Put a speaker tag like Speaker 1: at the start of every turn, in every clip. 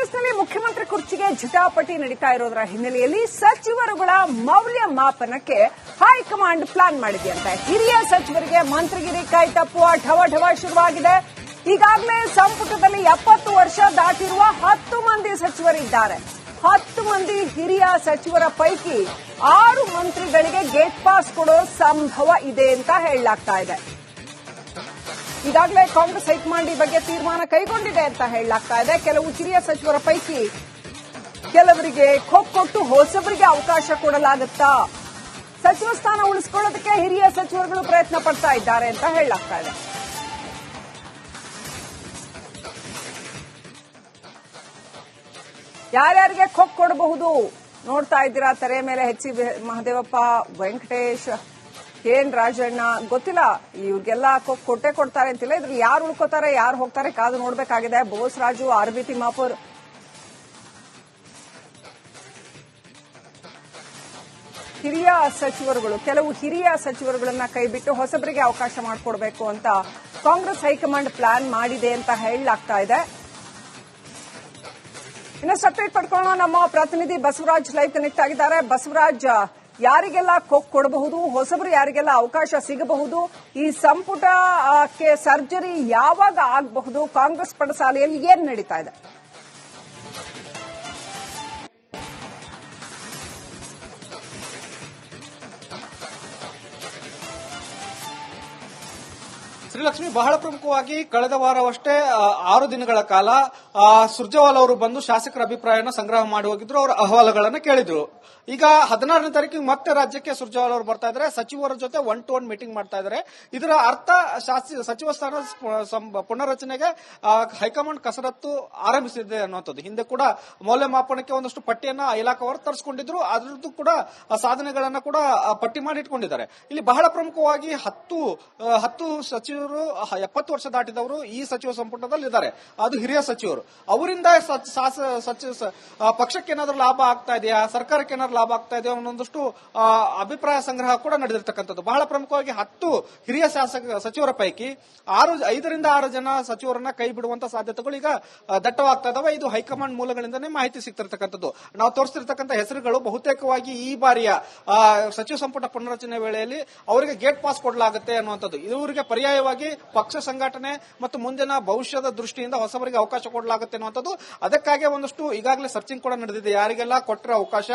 Speaker 1: ಕಾಂಗ್ರೆಸ್ನಲ್ಲಿ ಮುಖ್ಯಮಂತ್ರಿ ಕುರ್ಚಿಗೆ ಝಟಾಪಟಿ ನಡೀತಾ ಇರೋದರ ಹಿನ್ನೆಲೆಯಲ್ಲಿ ಸಚಿವರುಗಳ ಮೌಲ್ಯಮಾಪನಕ್ಕೆ ಹೈಕಮಾಂಡ್ ಪ್ಲಾನ್ ಮಾಡಿದೆಯಂತೆ. ಹಿರಿಯ ಸಚಿವರಿಗೆ ಮಂತ್ರಿಗಿರಿ ಕೈ ತಪ್ಪುವ ಢವಢವ ಶುರುವಾಗಿದೆ. ಈಗಾಗಲೇ ಸಂಪುಟದಲ್ಲಿ 70 ವರ್ಷ ದಾಟಿರುವ 10 ಮಂದಿ ಸಚಿವರಿದ್ದಾರೆ. 10 ಮಂದಿ ಹಿರಿಯ ಸಚಿವರ ಪೈಕಿ 6 ಮಂತ್ರಿಗಳಿಗೆ ಗೇಟ್ ಪಾಸ್ ಕೊಡೋ ಸಂಭವ ಇದೆ ಅಂತ ಹೇಳಲಾಗ್ತಾ ಇದೆ. ಈಗಾಗಲೇ ಕಾಂಗ್ರೆಸ್ ಹೈಕಮಾಂಡ್ ಈ ಬಗ್ಗೆ ತೀರ್ಮಾನ ಕೈಗೊಂಡಿದೆ ಅಂತ ಹೇಳಲಾಗ್ತಾ ಇದೆ. ಕೆಲವು ಹಿರಿಯ ಸಚಿವರ ಪೈಕಿ ಕೆಲವರಿಗೆ ಕೊಟ್ಟು ಹೊಸಬರಿಗೆ ಅವಕಾಶ ಕೊಡಲಾಗುತ್ತಾ? ಸಚಿವ ಸ್ಥಾನ ಉಳಿಸಿಕೊಳ್ಳೋದಕ್ಕೆ ಹಿರಿಯ ಸಚಿವರುಗಳು ಪ್ರಯತ್ನ ಪಡ್ತಾ ಇದ್ದಾರೆ ಅಂತ ಹೇಳಲಾಗ್ತಾ ಇದೆ. ಯಾರ್ಯಾರಿಗೆ ಕೊಡಬಹುದು ನೋಡ್ತಾ ಇದ್ದೀರಾ ತೆರೆ ಮೇಲೆ. H C Mahadevappa, Venkatesh, K N Rajanna, ಗೊತ್ತಿಲ್ಲ ಇವ್ರಿಗೆಲ್ಲ ಕೊಟ್ಟೆ ಕೊಡ್ತಾರೆ ಅಂತಿಲ್ಲ. ಇದ್ರ ಯಾರು ಉಳ್ಕೋತಾರೆ ಯಾರು ಹೋಗ್ತಾರೆ ಕಾದು ನೋಡ್ಬೇಕಾಗಿದೆ. ಬೋಸರಾಜು, ಆರ್ಬಿ ತಿಮ್ಮಾಪುರ್, ಹಿರಿಯ ಸಚಿವರುಗಳು, ಕೆಲವು ಹಿರಿಯ ಸಚಿವರುಗಳನ್ನ ಕೈಬಿಟ್ಟು ಹೊಸಬರಿಗೆ ಅವಕಾಶ ಮಾಡಿಕೊಡ್ಬೇಕು ಅಂತ ಕಾಂಗ್ರೆಸ್ ಹೈಕಮಾಂಡ್ ಪ್ಲಾನ್ ಮಾಡಿದೆ ಅಂತ ಹೇಳಲಾಗ್ತಾ ಇದೆ. ಇನ್ನಷ್ಟು ಅಪ್ಡೇಟ್ ಪಡ್ಕೊಳ್ಳೋಣ. ನಮ್ಮ ಪ್ರತಿನಿಧಿ ಬಸವರಾಜ್ ಲೈವ್ ಕನೆಕ್ಟ್ ಆಗಿದ್ದಾರೆ. ಬಸವರಾಜ್, ಯಾರಿಗೆಲ್ಲ ಕೊಡಬಹುದು, ಹೊಸಬರು ಯಾರಿಗೆಲ್ಲ ಅವಕಾಶ ಸಿಗಬಹುದು, ಈ ಸಂಪುಟಕ್ಕೆ ಸರ್ಜರಿ ಯಾವಾಗ ಆಗಬಹುದು, ಕಾಂಗ್ರೆಸ್ ಪಡಸಾಲೆಯಲ್ಲಿ ಏನ್ ನಡೀತಾ ಇದೆ?
Speaker 2: ಶ್ರೀಲಕ್ಷ್ಮಿ, ಬಹಳ ಪ್ರಮುಖವಾಗಿ ಕಳೆದ ವಾರವಷ್ಟೇ 6 ದಿನಗಳ ಕಾಲ ಸುರ್ಜೇವಾಲಾ ಅವರು ಬಂದು ಶಾಸಕರ ಅಭಿಪ್ರಾಯನ ಸಂಗ್ರಹ ಮಾಡಿ ಹೋಗಿದ್ರು. ಅವರ ಅಹವಾಲುಗಳನ್ನು ಕೇಳಿದ್ರು. ಈಗ 16ನೇ ತಾರೀಕಿಗೆ ಮತ್ತೆ ರಾಜ್ಯಕ್ಕೆ ಸುರ್ಜೇವಾಲಾ ಅವರು ಬರ್ತಾ ಇದ್ದಾರೆ. ಸಚಿವರ ಜೊತೆ 1-to-1 ಮೀಟಿಂಗ್ ಮಾಡ್ತಾ ಇದ್ದಾರೆ. ಇದರ ಅರ್ಥ ಸಚಿವ ಸ್ಥಾನ ಪುನರ್ರಚನೆಗೆ ಹೈಕಮಾಂಡ್ ಕಸರತ್ತು ಆರಂಭಿಸಿದೆ ಅನ್ನುವಂಥದ್ದು. ಹಿಂದೆ ಕೂಡ ಮೌಲ್ಯಮಾಪನಕ್ಕೆ ಒಂದಷ್ಟು ಪಟ್ಟಿಯನ್ನ ಇಲಾಖೆಯವರು ತರಿಸಿಕೊಂಡಿದ್ರು. ಅದರದ್ದು ಕೂಡ ಸಾಧನೆಗಳನ್ನ ಕೂಡ ಪಟ್ಟಿ ಮಾಡಿ ಇಟ್ಕೊಂಡಿದ್ದಾರೆ. ಇಲ್ಲಿ ಬಹಳ ಪ್ರಮುಖವಾಗಿ 10 ಸಚಿವರು 70 ವರ್ಷ ದಾಟಿದವರು ಈ ಸಚಿವ ಸಂಪುಟದಲ್ಲಿ ಇದ್ದಾರೆ. ಅದು ಹಿರಿಯ ಸಚಿವರು. ಅವರಿಂದ ಪಕ್ಷಕ್ಕೆ ಏನಾದರೂ ಲಾಭ ಆಗ್ತಾ ಇದೆಯಾ, ಸರ್ಕಾರಕ್ಕೆ ಏನಾದ್ರು ಲಾಭ ಆಗ್ತಾ ಇದೆಯಾ ಅನ್ನೊಂದಷ್ಟು ಅಭಿಪ್ರಾಯ ಸಂಗ್ರಹ ಕೂಡ ನಡೆದಿರ್ತಕ್ಕಂಥದ್ದು. ಬಹಳ ಪ್ರಮುಖವಾಗಿ 10 ಹಿರಿಯ ಸಚಿವರ ಪೈಕಿ 5ರಿಂದ 6 ಜನ ಸಚಿವರನ್ನ ಕೈ ಬಿಡುವಂತ ಸಾಧ್ಯತೆಗಳು ಈಗ ದಟ್ಟವಾಗ್ತಾ ಇದಾವೆ. ಇದು ಹೈಕಮಾಂಡ್ ಮೂಲಗಳಿಂದನೇ ಮಾಹಿತಿ ಸಿಗ್ತಿರ್ತಕ್ಕಂಥದ್ದು. ನಾವು ತೋರಿಸ್ತಿರ್ತಕ್ಕಂಥ ಹೆಸರುಗಳು ಬಹುತೇಕವಾಗಿ ಈ ಬಾರಿಯ ಸಚಿವ ಸಂಪುಟ ಪುನರ್ರಚನೆ ವೇಳೆಯಲ್ಲಿ ಅವರಿಗೆ ಗೇಟ್ ಪಾಸ್ ಕೊಡಲಾಗುತ್ತೆ ಅನ್ನುವಂಥದ್ದು. ಇವರಿಗೆ ಪರ್ಯಾಯವಾಗಿ ಪಕ್ಷ ಸಂಘಟನೆ ಮತ್ತು ಮುಂದಿನ ಭವಿಷ್ಯದ ದೃಷ್ಟಿಯಿಂದ ಹೊಸಬರಿಗೆ ಅವಕಾಶ ಕೊಡಲಾಗುತ್ತೆ ಅನ್ನುವಂಥದ್ದು. ಅದಕ್ಕಾಗಿ ಒಂದಷ್ಟು ಈಗಾಗಲೇ ಸರ್ಚಿಂಗ್ ಕೂಡ ನಡೆದಿದೆ. ಯಾರಿಗೆಲ್ಲ ಕೊಟ್ಟರೆ ಅವಕಾಶ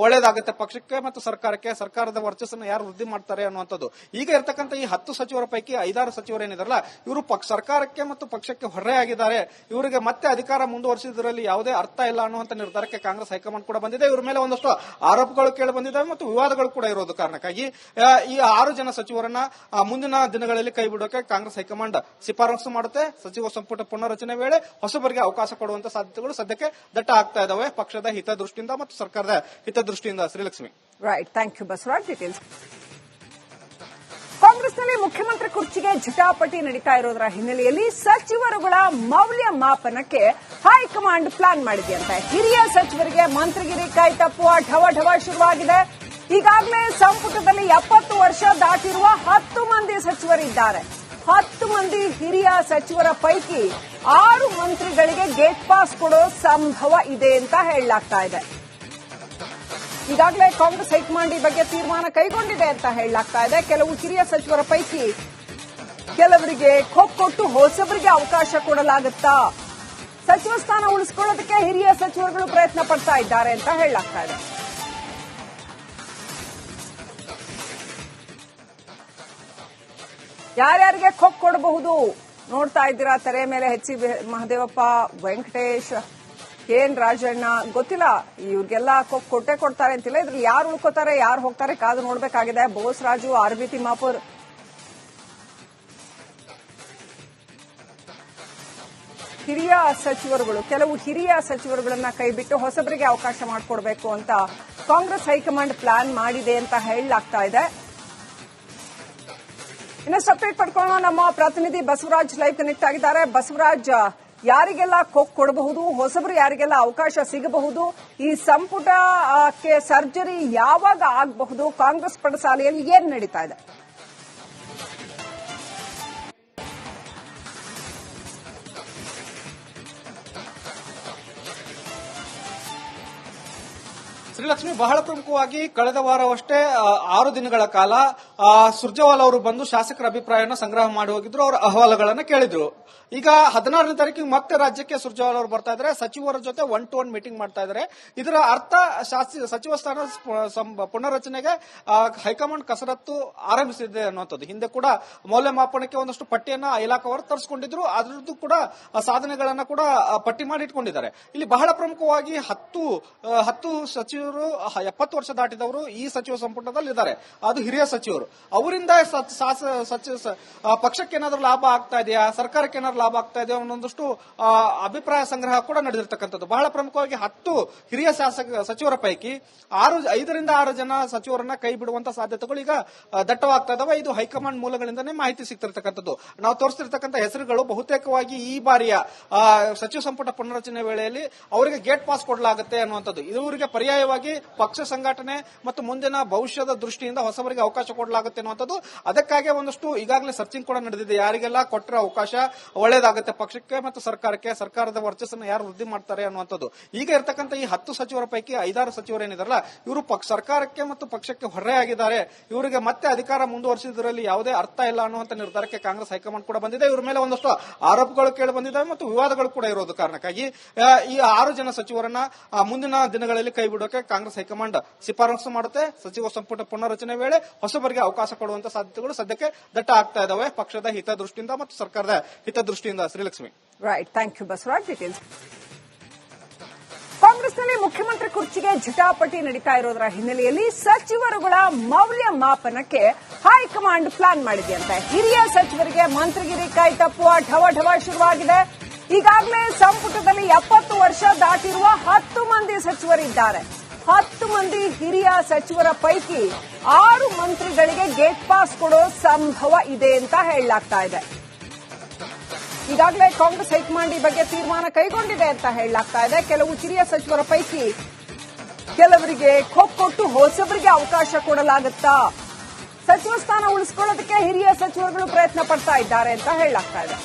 Speaker 2: ಒಳ್ಳೇದಾಗುತ್ತೆ ಪಕ್ಷಕ್ಕೆ ಮತ್ತು ಸರ್ಕಾರಕ್ಕೆ, ಸರ್ಕಾರದ ವರ್ಚಸ್ಸನ್ನು ಯಾರು ವೃದ್ಧಿ ಮಾಡ್ತಾರೆ ಅನ್ನುವಂಥದ್ದು. ಈಗ ಇರತಕ್ಕಂಥ ಈ 10 ಸಚಿವರ ಪೈಕಿ 5-6 ಸಚಿವರು ಏನಿದಾರಲ್ಲ, ಇವರು ಸರ್ಕಾರಕ್ಕೆ ಮತ್ತು ಪಕ್ಷಕ್ಕೆ ಹೊರೆಯಾಗಿದ್ದಾರೆ. ಇವರಿಗೆ ಮತ್ತೆ ಅಧಿಕಾರ ಮುಂದುವರಿಸಿದ್ರಲ್ಲಿ ಯಾವುದೇ ಅರ್ಥ ಇಲ್ಲ ಅನ್ನುವಂಥ ನಿರ್ಧಾರಕ್ಕೆ ಕಾಂಗ್ರೆಸ್ ಹೈಕಮಾಂಡ್ ಕೂಡ ಬಂದಿದೆ. ಇವರ ಮೇಲೆ ಒಂದಷ್ಟು ಆರೋಪಗಳು ಕೇಳಿ ಬಂದಿದ್ದಾವೆ ಮತ್ತು ವಿವಾದಗಳು ಕೂಡ ಇರೋದು ಕಾರಣಕ್ಕಾಗಿ ಈ 6 ಜನ ಸಚಿವರನ್ನ ಮುಂದಿನ ದಿನಗಳಲ್ಲಿ ಕೈ ಬಿಡೋಕೆ ಕಾಂಗ್ರೆಸ್ ಹೈಕಮಾಂಡ್ ಶಿಫಾರಸು ಮಾಡುತ್ತೆ. ಸಚಿವ ಸಂಪುಟ ಪುನರ್ರಚನೆ ವೇಳೆ ಹೊಸಬರಿಗೆ ಅವಕಾಶ ಕೊಡುವಂತ ಸಾಧ್ಯತೆಗಳು ಸದ್ಯಕ್ಕೆ ದಟ್ಟ ಆಗ್ತಾ ಇದಾವೆ, ಪಕ್ಷದ ಹಿತದೃಷ್ಟಿಯಿಂದ ಮತ್ತು ಸರ್ಕಾರದ ಹಿತದೃಷ್ಟಿಯಿಂದ. Shrilakshmi,
Speaker 1: right, thank you Basavaraj. Details. ಕಾಂಗ್ರೆಸ್ನಲ್ಲಿ ಮುಖ್ಯಮಂತ್ರಿ ಕುರ್ಚಿಗೆ ಝಟಾಪಟಿ ನಡೀತಾ ಇರೋದರ ಹಿನ್ನೆಲೆಯಲ್ಲಿ ಸಚಿವರುಗಳ ಮೌಲ್ಯಮಾಪನಕ್ಕೆ ಹೈಕಮಾಂಡ್ ಪ್ಲಾನ್ ಮಾಡಿದೆಯಂತೆ. ಹಿರಿಯ ಸಚಿವರಿಗೆ ಮಂತ್ರಿಗಿರಿ ಕೈ ತಪ್ಪುವ ಢವಢವ ಶುರುವಾಗಿದೆ. ಈಗಾಗಲೇ ಸಂಪುಟದಲ್ಲಿ 70 ವರ್ಷ ದಾಟಿರುವ 10 ಮಂದಿ ಸಚಿವರಿದ್ದಾರೆ. 10 ಮಂದಿ ಹಿರಿಯ ಸಚಿವರ ಪೈಕಿ 6 ಮಂತ್ರಿಗಳಿಗೆ ಗೇಟ್ ಪಾಸ್ ಕೊಡೋ ಸಂಭವ ಇದೆ ಅಂತ ಹೇಳಲಾಗ್ತಾ ಇದೆ. ಈಗಾಗಲೇ ಕಾಂಗ್ರೆಸ್ ಹೈಕಮಾಂಡ್ ಈ ಬಗ್ಗೆ ತೀರ್ಮಾನ ಕೈಗೊಂಡಿದೆ ಅಂತ ಹೇಳಲಾಗ್ತಾ ಇದೆ. ಕೆಲವು ಹಿರಿಯ ಸಚಿವರ ಪೈಕಿ ಕೆಲವರಿಗೆ ಕೊಟ್ಟು ಹೊಸಬರಿಗೆ ಅವಕಾಶ ಕೊಡಲಾಗುತ್ತಾ? ಸಚಿವ ಸ್ಥಾನ ಉಳಿಸಿಕೊಳ್ಳೋದಕ್ಕೆ ಹಿರಿಯ ಸಚಿವರುಗಳು ಪ್ರಯತ್ನ ಪಡ್ತಾ ಇದ್ದಾರೆ ಅಂತ ಹೇಳಲಾಗ್ತಾ ಇದೆ. ಯಾರ್ಯಾರಿಗೆ ಕೊಡಬಹುದು ನೋಡ್ತಾ ಇದ್ದೀರಾ ತೆರೆ ಮೇಲೆ. H C Mahadevappa, Venkatesh, K N Rajanna, ಗೊತ್ತಿಲ್ಲ ಇವ್ರಿಗೆಲ್ಲ ಕೊಟ್ಟೆ ಕೊಡ್ತಾರೆ ಅಂತಿಲ್ಲ. ಇದ್ರ ಯಾರು ಉಳ್ಕೋತಾರೆ ಯಾರು ಹೋಗ್ತಾರೆ ಕಾದು ನೋಡ್ಬೇಕಾಗಿದೆ. ಬೋಸರಾಜು, ಆರ್ಬಿ ತಿಮ್ಮಾಪುರ್, ಹಿರಿಯ ಸಚಿವರುಗಳು, ಕೆಲವು ಹಿರಿಯ ಸಚಿವರುಗಳನ್ನ ಕೈಬಿಟ್ಟು ಹೊಸಬರಿಗೆ ಅವಕಾಶ ಮಾಡಿಕೊಡ್ಬೇಕು ಅಂತ ಕಾಂಗ್ರೆಸ್ ಹೈಕಮಾಂಡ್ ಪ್ಲಾನ್ ಮಾಡಿದೆ ಅಂತ ಹೇಳಲಾಗ್ತಾ ಇದೆ. ಇನ್ನಷ್ಟು ಅಪ್ಡೇಟ್ ಪಡ್ಕೊಳ್ಳೋಣ. ನಮ್ಮ ಪ್ರತಿನಿಧಿ ಬಸವರಾಜ್ ಲೈವ್ ಕನೆಕ್ಟ್ ಆಗಿದ್ದಾರೆ. ಬಸವರಾಜ್, ಯಾರಿಗೆಲ್ಲ ಕೊಡಬಹುದು, ಹೊಸಬರು ಯಾರಿಗೆಲ್ಲ ಅವಕಾಶ ಸಿಗಬಹುದು, ಈ ಸಂಪುಟಕ್ಕೆ ಸರ್ಜರಿ ಯಾವಾಗ ಆಗಬಹುದು, ಕಾಂಗ್ರೆಸ್ ಪಡಸಾಲೆಯಲ್ಲಿ ಏನ್ ನಡೀತಾ ಇದೆ?
Speaker 2: ಶ್ರೀಲಕ್ಷ್ಮಿ, ಬಹಳ ಪ್ರಮುಖವಾಗಿ ಕಳೆದ ವಾರವಷ್ಟೇ 6 ದಿನಗಳ ಕಾಲ ಸುರ್ಜೇವಾಲಾ ಅವರು ಬಂದು ಶಾಸಕರ ಅಭಿಪ್ರಾಯವನ್ನು ಸಂಗ್ರಹ ಮಾಡಿ ಹೋಗಿದ್ರು, ಅವರ ಅಹವಾಲುಗಳನ್ನು ಕೇಳಿದ್ರು. ಈಗ 16ನೇ ತಾರೀಕಿಗೆ ಮತ್ತೆ ರಾಜ್ಯಕ್ಕೆ ಸುರ್ಜೇವಾಲಾ ಅವರು ಬರ್ತಾ ಇದ್ದಾರೆ, ಸಚಿವರ ಜೊತೆ 1-to-1 ಮೀಟಿಂಗ್ ಮಾಡ್ತಾ ಇದ್ದಾರೆ. ಇದರ ಅರ್ಥ ಸಚಿವ ಸ್ಥಾನ ಪುನರ್ರಚನೆಗೆ ಹೈಕಮಾಂಡ್ ಕಸರತ್ತು ಆರಂಭಿಸಿದೆ ಅನ್ನುವಂಥದ್ದು. ಹಿಂದೆ ಕೂಡ ಮೌಲ್ಯಮಾಪನಕ್ಕೆ ಒಂದಷ್ಟು ಪಟ್ಟಿಯನ್ನ ಇಲಾಖೆಯವರು ತರಿಸಿಕೊಂಡಿದ್ರು, ಅದರದ್ದು ಕೂಡ ಸಾಧನೆಗಳನ್ನ ಕೂಡ ಪಟ್ಟಿ ಮಾಡಿ ಇಟ್ಕೊಂಡಿದ್ದಾರೆ. ಇಲ್ಲಿ ಬಹಳ ಪ್ರಮುಖವಾಗಿ 10 ಸಚಿವರು 70 ವರ್ಷ ದಾಟಿದವರು ಈ ಸಚಿವ ಸಂಪುಟದಲ್ಲಿ ಇದ್ದಾರೆ. ಅದು ಹಿರಿಯ ಸಚಿವರು. ಅವರಿಂದ ಪಕ್ಷಕ್ಕೆ ಏನಾದರೂ ಲಾಭ ಆಗ್ತಾ ಇದೆಯಾ, ಸರ್ಕಾರಕ್ಕೆ ಏನಾದ್ರು ಲಾಭ ಆಗ್ತಾ ಇದೆಯಾ ಅನ್ನೊಂದಷ್ಟು ಅಭಿಪ್ರಾಯ ಸಂಗ್ರಹ ಕೂಡ ನಡೆದಿರ್ತಕ್ಕಂಥದ್ದು. ಬಹಳ ಪ್ರಮುಖವಾಗಿ 10 ಹಿರಿಯ ಸಚಿವರ ಪೈಕಿ 5ರಿಂದ 6 ಜನ ಸಚಿವರನ್ನ ಕೈ ಬಿಡುವಂತ ಸಾಧ್ಯತೆಗಳು ಈಗ ದಟ್ಟವಾಗ್ತಾ ಇದಾವೆ. ಇದು ಹೈಕಮಾಂಡ್ ಮೂಲಗಳಿಂದನೇ ಮಾಹಿತಿ ಸಿಗ್ತಿರ್ತಕ್ಕಂಥದ್ದು. ನಾವು ತೋರಿಸ್ತಿರ್ತಕ್ಕಂಥ ಹೆಸರುಗಳು ಬಹುತೇಕವಾಗಿ ಈ ಬಾರಿಯ ಸಚಿವ ಸಂಪುಟ ಪುನರ್ರಚನೆ ವೇಳೆಯಲ್ಲಿ ಅವರಿಗೆ ಗೇಟ್ ಪಾಸ್ ಕೊಡಲಾಗುತ್ತೆ ಅನ್ನುವಂಥದ್ದು. ಇವರಿಗೆ ಪರ್ಯಾಯವಾಗಿ ಪಕ್ಷ ಸಂಘಟನೆ ಮತ್ತು ಮುಂದಿನ ಭವಿಷ್ಯದ ದೃಷ್ಟಿಯಿಂದ ಹೊಸಬರಿಗೆ ಅವಕಾಶ ಕೊಡಲಾಗುತ್ತೆ ಅನ್ನುವಂಥದ್ದು. ಅದಕ್ಕಾಗಿ ಒಂದಷ್ಟು ಈಗಾಗಲೇ ಸರ್ಚಿಂಗ್ ಕೂಡ ನಡೆದಿದೆ. ಯಾರಿಗೆಲ್ಲ ಕೊಟ್ಟರೆ ಅವಕಾಶ ಒಳ್ಳೇದಾಗುತ್ತೆ ಪಕ್ಷಕ್ಕೆ ಮತ್ತು ಸರ್ಕಾರಕ್ಕೆ, ಸರ್ಕಾರದ ವರ್ಚಸ್ಸನ್ನು ಯಾರು ವೃದ್ಧಿ ಮಾಡ್ತಾರೆ ಅನ್ನುವಂಥದ್ದು. ಈಗ ಇರ್ತಕ್ಕಂಥ ಈ 10 ಸಚಿವರ ಪೈಕಿ 5-6 ಸಚಿವರು ಏನಿದಾರಲ್ಲ, ಇವರು ಸರ್ಕಾರಕ್ಕೆ ಮತ್ತು ಪಕ್ಷಕ್ಕೆ ಹೊರೆಯಾಗಿದ್ದಾರೆ. ಇವರಿಗೆ ಮತ್ತೆ ಅಧಿಕಾರ ಮುಂದುವರಿಸಿದ್ರಲ್ಲಿ ಯಾವುದೇ ಅರ್ಥ ಇಲ್ಲ ಅನ್ನುವಂಥ ನಿರ್ಧಾರಕ್ಕೆ ಕಾಂಗ್ರೆಸ್ ಹೈಕಮಾಂಡ್ ಕೂಡ ಬಂದಿದೆ. ಇವರ ಮೇಲೆ ಒಂದಷ್ಟು ಆರೋಪಗಳು ಕೇಳಿ ಬಂದಿದ್ದಾವೆ ಮತ್ತು ವಿವಾದಗಳು ಕೂಡ ಇರೋದು ಕಾರಣಕ್ಕಾಗಿ ಈ 6 ಜನ ಸಚಿವರನ್ನ ಮುಂದಿನ ದಿನಗಳಲ್ಲಿ ಕೈ ಬಿಡೋಕೆ ಕಾಂಗ್ರೆಸ್ ಹೈಕಮಾಂಡ್ ಶಿಫಾರಸು ಮಾಡುತ್ತೆ. ಸಚಿವ ಸಂಪುಟ ಪುನರ್ರಚನೆ ವೇಳೆ ಹೊಸಬರಿಗೆ ಅವಕಾಶ ಕೊಡುವಂತ ಸಾಧ್ಯತೆಗಳು ಸದ್ಯಕ್ಕೆ ದಟ್ಟ ಆಗ್ತಾ ಇದಾವೆ, ಪಕ್ಷದ ಹಿತದೃಷ್ಟಿಯಿಂದ ಮತ್ತು ಸರ್ಕಾರದ ಹಿತದೃಷ್ಟಿಯಿಂದ. Shrilakshmi,
Speaker 1: right, thank you Basavaraj. Details. ಕಾಂಗ್ರೆಸ್ನಲ್ಲಿ ಮುಖ್ಯಮಂತ್ರಿ ಕುರ್ಚಿಗೆ ಝಟಾಪಟಿ ನಡೀತಾ ಇರೋದರ ಹಿನ್ನೆಲೆಯಲ್ಲಿ ಸಚಿವರುಗಳ ಮೌಲ್ಯಮಾಪನಕ್ಕೆ ಹೈಕಮಾಂಡ್ ಪ್ಲಾನ್ ಮಾಡಿದೆಯಂತೆ. ಹಿರಿಯ ಸಚಿವರಿಗೆ ಮಂತ್ರಿಗಿರಿ ಕೈ ತಪ್ಪುವ ಢವಢವ ಶುರುವಾಗಿದೆ. ಈಗಾಗಲೇ ಸಂಪುಟದಲ್ಲಿ 70 ವರ್ಷ ದಾಟಿರುವ 10 ಮಂದಿ ಸಚಿವರಿದ್ದಾರೆ. 10 ಮಂದಿ ಹಿರಿಯ ಸಚಿವರ ಪೈಕಿ 6 ಮಂತ್ರಿಗಳಿಗೆ ಗೇಟ್ ಪಾಸ್ ಕೊಡೋ ಸಂಭವ ಇದೆ ಅಂತ ಹೇಳಲಾಗ್ತಾ ಇದೆ. ಈಗಾಗಲೇ ಕಾಂಗ್ರೆಸ್ ಹೈಕಮಾಂಡ್ ಈ ಬಗ್ಗೆ ತೀರ್ಮಾನ ಕೈಗೊಂಡಿದೆ ಅಂತ ಹೇಳಲಾಗ್ತಾ ಇದೆ. ಕೆಲವು ಹಿರಿಯ ಸಚಿವರ ಪೈಕಿ ಕೆಲವರಿಗೆ ಕೊಟ್ಟು ಹೊಸಬರಿಗೆ ಅವಕಾಶ ಕೊಡಲಾಗುತ್ತಾ, ಸಚಿವ ಸ್ಥಾನ ಉಳಿಸಿಕೊಳ್ಳೋದಕ್ಕೆ ಹಿರಿಯ ಸಚಿವರುಗಳು ಪ್ರಯತ್ನ ಪಡ್ತಾ ಇದ್ದಾರೆ ಅಂತ ಹೇಳಲಾಗ್ತಾ ಇದೆ.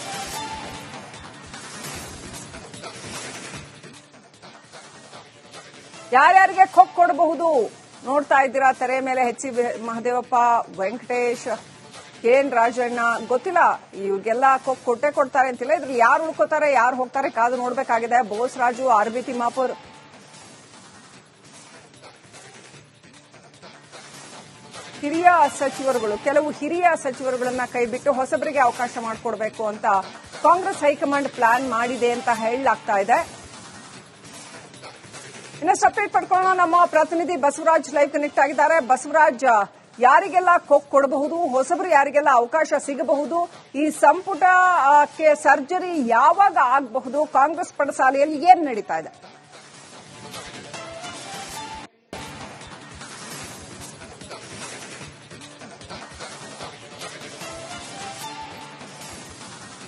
Speaker 1: ಯಾರ್ಯಾರಿಗೆ ಕೊಡಬಹುದು ನೋಡ್ತಾ ಇದ್ದೀರಾ ತೆರೆ ಮೇಲೆ. H C Mahadevappa, Venkatesh, K N Rajanna, ಗೊತ್ತಿಲ್ಲ. ಇವ್ರಿಗೆಲ್ಲ ಕೊಟ್ಟೆ ಕೊಡ್ತಾರೆ ಅಂತಿಲ್ಲ. ಇದ್ರಲ್ಲಿ ಯಾರು ಉಳ್ಕೋತಾರೆ, ಯಾರು ಹೋಗ್ತಾರೆ ಕಾದು ನೋಡ್ಬೇಕಾಗಿದೆ. ಬೋಸ್ ರಾಜು, ಆರ್.ಬಿ. ತಿಮ್ಮಾಪುರ್, ಹಿರಿಯ ಸಚಿವರುಗಳು, ಕೆಲವು ಹಿರಿಯ ಸಚಿವರುಗಳನ್ನ ಕೈಬಿಟ್ಟು ಹೊಸಬರಿಗೆ ಅವಕಾಶ ಮಾಡಿಕೊಡ್ಬೇಕು ಅಂತ ಕಾಂಗ್ರೆಸ್ ಹೈಕಮಾಂಡ್ ಪ್ಲಾನ್ ಮಾಡಿದೆ ಅಂತ ಹೇಳಲಾಗ್ತಾ ಇದೆ. ಇನ್ನಷ್ಟು ಅಪ್ಡೇಟ್ ಪಡ್ಕೊಳ್ಳೋಣ. ನಮ್ಮ ಪ್ರತಿನಿಧಿ ಬಸವರಾಜ್ ಲೈವ್ ಕನೆಕ್ಟ್ ಆಗಿದ್ದಾರೆ. ಬಸವರಾಜ್, ಯಾರಿಗೆಲ್ಲ ಕೊಡಬಹುದು, ಹೊಸಬರು ಯಾರಿಗೆಲ್ಲ ಅವಕಾಶ ಸಿಗಬಹುದು, ಈ ಸಂಪುಟಕ್ಕೆ ಸರ್ಜರಿ ಯಾವಾಗ ಆಗಬಹುದು, ಕಾಂಗ್ರೆಸ್ ಪಡಸಾಲೆಯಲ್ಲಿ ಏನ್ ನಡೀತಾ ಇದೆ?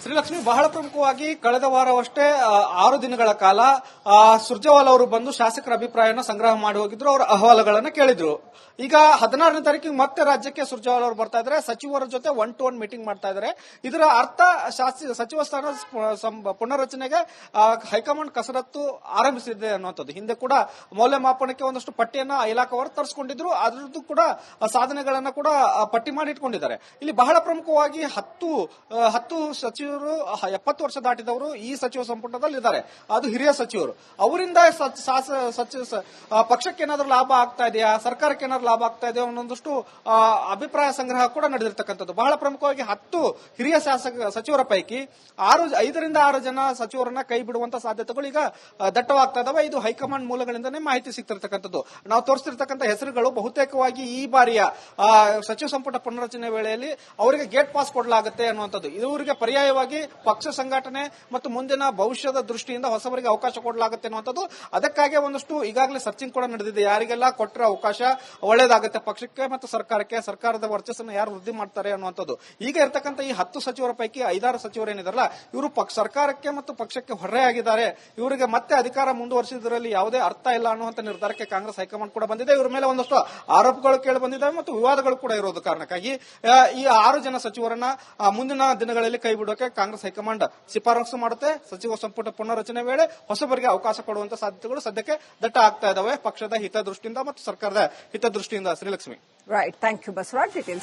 Speaker 2: ಶ್ರೀಲಕ್ಷ್ಮಿ, ಬಹಳ ಪ್ರಮುಖವಾಗಿ ಕಳೆದ ವಾರವಷ್ಟೇ 6 ದಿನಗಳ ಕಾಲ ಸುರ್ಜೇವಾಲಾ ಅವರು ಬಂದು ಶಾಸಕರ ಅಭಿಪ್ರಾಯವನ್ನು ಸಂಗ್ರಹ ಮಾಡಿ ಹೋಗಿದ್ರು, ಅವರ ಅಹವಾಲುಗಳನ್ನು ಕೇಳಿದ್ರು. ಈಗ 16ನೇ ತಾರೀಕಿಗೆ ಮತ್ತೆ ರಾಜ್ಯಕ್ಕೆ ಸುರ್ಜೇವಾಲಾ ಅವರು ಬರ್ತಾ ಇದ್ದಾರೆ, ಸಚಿವರ ಜೊತೆ 1-to-1 ಮೀಟಿಂಗ್ ಮಾಡ್ತಾ ಇದ್ದಾರೆ. ಇದರ ಅರ್ಥ ಸಚಿವ ಸ್ಥಾನ ಪುನರ್ರಚನೆಗೆ ಹೈಕಮಾಂಡ್ ಕಸರತ್ತು ಆರಂಭಿಸಿದೆ ಅನ್ನುವಂಥದ್ದು. ಹಿಂದೆ ಕೂಡ ಮೌಲ್ಯಮಾಪನಕ್ಕೆ ಒಂದಷ್ಟು ಪಟ್ಟಿಯನ್ನ ಇಲಾಖೆಯವರು ತರಿಸಿಕೊಂಡಿದ್ರು, ಅದರದ್ದು ಕೂಡ ಸಾಧನೆಗಳನ್ನ ಕೂಡ ಪಟ್ಟಿ ಮಾಡಿ ಇಟ್ಕೊಂಡಿದ್ದಾರೆ. ಇಲ್ಲಿ ಬಹಳ ಪ್ರಮುಖವಾಗಿ 10 ಸಚಿವರು 70 ವರ್ಷ ದಾಟಿದವರು ಈ ಸಚಿವ ಸಂಪುಟದಲ್ಲಿ ಇದ್ದಾರೆ. ಅದು ಹಿರಿಯ ಸಚಿವರು. ಅವರಿಂದ ಪಕ್ಷಕ್ಕೆ ಏನಾದರೂ ಲಾಭ ಆಗ್ತಾ ಇದೆಯಾ, ಸರ್ಕಾರಕ್ಕೆ ಏನಾದ್ರು ಲಾಭ ಆಗ್ತಾ ಇದೆಯಾ ಅನ್ನೊಂದಷ್ಟು ಅಭಿಪ್ರಾಯ ಸಂಗ್ರಹ ಕೂಡ ನಡೆದಿರ್ತಕ್ಕಂಥದ್ದು. ಬಹಳ ಪ್ರಮುಖವಾಗಿ 10 ಹಿರಿಯ ಸಚಿವರ ಪೈಕಿ 5ರಿಂದ 6 ಜನ ಸಚಿವರನ್ನ ಕೈ ಬಿಡುವಂತ ಸಾಧ್ಯತೆಗಳು ಈಗ ದಟ್ಟವಾಗ್ತಾ ಇದಾವೆ. ಇದು ಹೈಕಮಾಂಡ್ ಮೂಲಗಳಿಂದನೇ ಮಾಹಿತಿ ಸಿಗ್ತಿರ್ತಕ್ಕಂಥದ್ದು. ನಾವು ತೋರಿಸ್ತಿರ್ತಕ್ಕಂಥ ಹೆಸರುಗಳು ಬಹುತೇಕವಾಗಿ ಈ ಬಾರಿಯ ಸಚಿವ ಸಂಪುಟ ಪುನರ್ರಚನೆ ವೇಳೆಯಲ್ಲಿ ಅವರಿಗೆ ಗೇಟ್ ಪಾಸ್ ಕೊಡಲಾಗುತ್ತೆ ಅನ್ನುವಂಥದ್ದು. ಇವರಿಗೆ ಪರ್ಯಾಯವಾಗಿ ಪಕ್ಷ ಸಂಘಟನೆ ಮತ್ತು ಮುಂದಿನ ಭವಿಷ್ಯದ ದೃಷ್ಟಿಯಿಂದ ಹೊಸಬರಿಗೆ ಅವಕಾಶ ಕೊಡಲಾಗುತ್ತೆ ಅನ್ನುವಂಥದ್ದು. ಅದಕ್ಕಾಗಿ ಒಂದಷ್ಟು ಈಗಾಗಲೇ ಸರ್ಚಿಂಗ್ ಕೂಡ ನಡೆದಿದೆ. ಯಾರಿಗೆಲ್ಲ ಕೊಟ್ಟರೆ ಅವಕಾಶ ಒಳ್ಳೇದಾಗುತ್ತೆ ಪಕ್ಷಕ್ಕೆ ಮತ್ತು ಸರ್ಕಾರಕ್ಕೆ, ಸರ್ಕಾರದ ವರ್ಚಸ್ಸನ್ನು ಯಾರು ವೃದ್ಧಿ ಮಾಡ್ತಾರೆ ಅನ್ನುವಂಥದ್ದು. ಈಗ ಇರ್ತಕ್ಕಂಥ ಈ 10 ಸಚಿವರ ಪೈಕಿ 5-6 ಸಚಿವರು ಏನಿದಾರಲ್ಲ, ಇವರು ಸರ್ಕಾರಕ್ಕೆ ಮತ್ತು ಪಕ್ಷಕ್ಕೆ ಹೊರೆಯಾಗಿದ್ದಾರೆ. ಇವರಿಗೆ ಮತ್ತೆ ಅಧಿಕಾರ ಮುಂದುವರಿಸಿದ್ರಲ್ಲಿ ಯಾವುದೇ ಅರ್ಥ ಇಲ್ಲ ಅನ್ನುವಂಥ ನಿರ್ಧಾರಕ್ಕೆ ಕಾಂಗ್ರೆಸ್ ಹೈಕಮಾಂಡ್ ಕೂಡ ಬಂದಿದೆ. ಇವರ ಮೇಲೆ ಒಂದಷ್ಟು ಆರೋಪಗಳು ಕೇಳಿ ಬಂದಿದ್ದಾವೆ ಮತ್ತು ವಿವಾದಗಳು ಕೂಡ ಇರೋದು ಕಾರಣಕ್ಕಾಗಿ ಈ 6 ಜನ ಸಚಿವರನ್ನ ಮುಂದಿನ ದಿನಗಳಲ್ಲಿ ಕೈ ಬಿಡೋಕೆ ಕಾಂಗ್ರೆಸ್ ಹೈಕಮಾಂಡ್ ಶಿಫಾರಸು ಮಾಡುತ್ತೆ. ಸಚಿವ ಸಂಪುಟ ಪುನರ್ರಚನೆ ವೇಳೆ ಹೊಸಬರಿಗೆ ಅವಕಾಶ ಕೊಡುವಂತ ಸಾಧ್ಯತೆಗಳು ಸದ್ಯಕ್ಕೆ ದಟ್ಟ ಆಗ್ತಾ ಇದಾವೆ, ಪಕ್ಷದ ಹಿತದೃಷ್ಟಿಯಿಂದ ಮತ್ತು ಸರ್ಕಾರದ ಹಿತದೃಷ್ಟಿಯಿಂದ. Shrilakshmi.
Speaker 1: Right, thank you Basavaraj.